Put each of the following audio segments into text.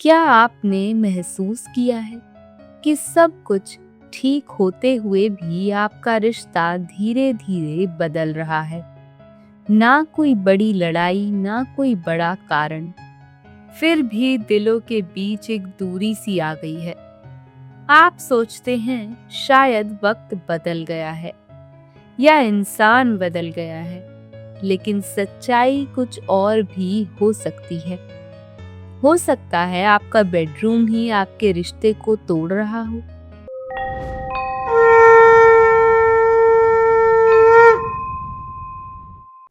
क्या आपने महसूस किया है कि सब कुछ ठीक होते हुए भी आपका रिश्ता धीरे धीरे बदल रहा है? ना कोई बड़ी लड़ाई, ना कोई बड़ा कारण, फिर भी दिलों के बीच एक दूरी सी आ गई है। आप सोचते हैं शायद वक्त बदल गया है या इंसान बदल गया है, लेकिन सच्चाई कुछ और भी हो सकती है। हो सकता है आपका बेडरूम ही आपके रिश्ते को तोड़ रहा हो।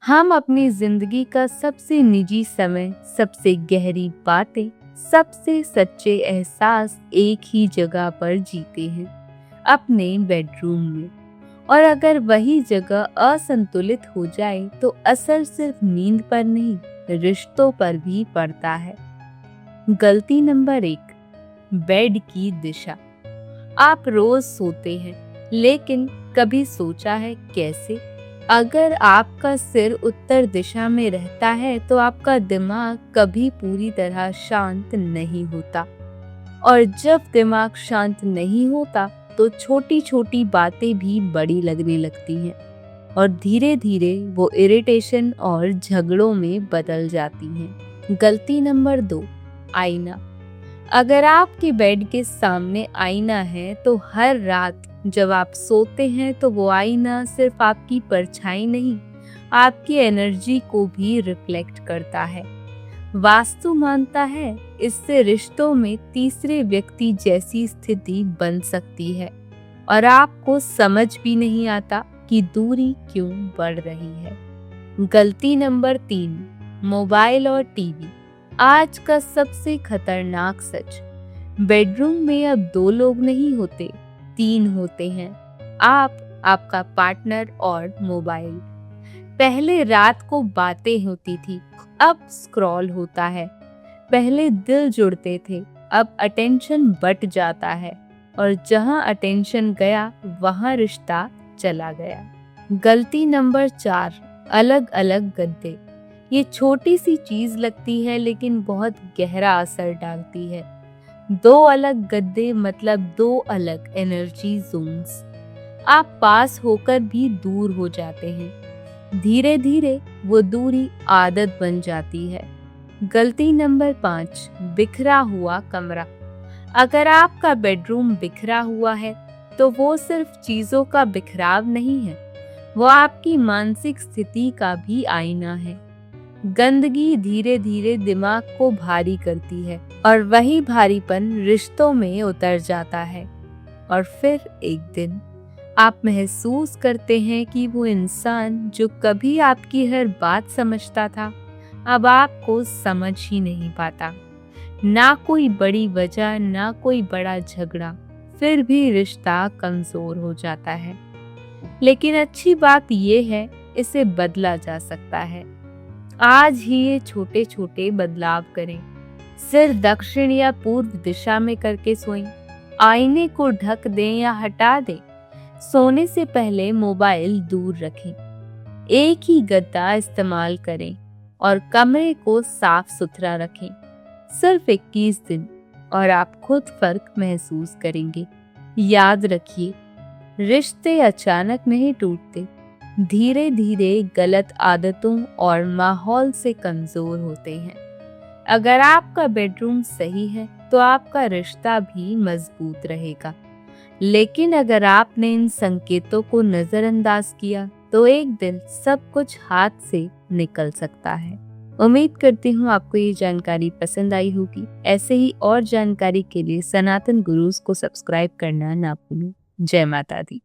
हम अपनी जिंदगी का सबसे निजी समय, सबसे गहरी बातें, सबसे सच्चे एहसास एक ही जगह पर जीते हैं, अपने बेडरूम में। और अगर वही जगह असंतुलित हो जाए तो असर सिर्फ नींद पर नहीं, रिश्तों पर भी पड़ता है। गलती नंबर 1, बेड की दिशा। आप रोज सोते हैं, लेकिन कभी सोचा है कैसे? अगर आपका सिर उत्तर दिशा में रहता है तो आपका दिमाग कभी पूरी तरह शांत नहीं होता। और जब दिमाग शांत नहीं होता तो छोटी छोटी बातें भी बड़ी लगने लगती हैं और धीरे धीरे वो इरिटेशन और झगड़ों में बदल जाती हैं। गलती नंबर 2, आईना। अगर आपके बेड के सामने आईना है तो हर रात जब आप सोते हैं तो वो आईना सिर्फ आपकी परछाई नहीं, आपकी एनर्जी को भी रिफ्लेक्ट करता है। वास्तु मानता है इससे रिश्तों में तीसरे व्यक्ति जैसी स्थिति बन सकती है और आपको समझ भी नहीं आता कि दूरी क्यों बढ़ रही है। गलती नंबर 3, मोबाइल और टीवी। आज का सबसे खतरनाक सच, बेडरूम में अब 2 लोग नहीं होते, 3 होते हैं। आप, आपका पार्टनर और मोबाइल। पहले रात को बातें होती थी, अब स्क्रॉल होता है। पहले दिल जुड़ते थे, अब अटेंशन बट जाता है। और जहां अटेंशन गया वहां रिश्ता चला गया। गलती नंबर 4, अलग अलग गद्दे। ये छोटी सी चीज लगती है लेकिन बहुत गहरा असर डालती है। 2 अलग गद्दे मतलब 2 अलग एनर्जी जोन्स। आप पास होकर भी दूर हो जाते हैं। धीरे धीरे वो दूरी आदत बन जाती है। गलती नंबर 5, बिखरा हुआ कमरा। अगर आपका बेडरूम बिखरा हुआ है तो वो सिर्फ चीजों का बिखराव नहीं है, वो आपकी मानसिक स्थिति का भी आईना है। गंदगी धीरे धीरे दिमाग को भारी करती है और वही भारीपन रिश्तों में उतर जाता है। और फिर एक दिन आप महसूस करते हैं कि वो इंसान जो कभी आपकी हर बात समझता था, अब आपको समझ ही नहीं पाता। ना कोई बड़ी वजह, ना कोई बड़ा झगड़ा, फिर भी रिश्ता कमजोर हो जाता है। लेकिन अच्छी बात ये है, इसे बदला जा सकता है। आज ही ये छोटे छोटे बदलाव करें। सिर दक्षिण या पूर्व दिशा में करके सोएं। आईने को ढक दें या हटा दें। सोने से पहले मोबाइल दूर रखें। एक ही गद्दा इस्तेमाल करें और कमरे को साफ सुथरा रखें। सिर्फ 21 दिन और आप खुद फर्क महसूस करेंगे। याद रखिए, रिश्ते अचानक नहीं टूटते, धीरे धीरे गलत आदतों और माहौल से कमजोर होते हैं। अगर आपका बेडरूम सही है तो आपका रिश्ता भी मजबूत रहेगा। लेकिन अगर आपने इन संकेतों को नजरअंदाज किया तो एक दिन सब कुछ हाथ से निकल सकता है। उम्मीद करती हूँ आपको ये जानकारी पसंद आई होगी। ऐसे ही और जानकारी के लिए सनातन गुरुज को सब्सक्राइब करना ना भूलें। जय माता दी।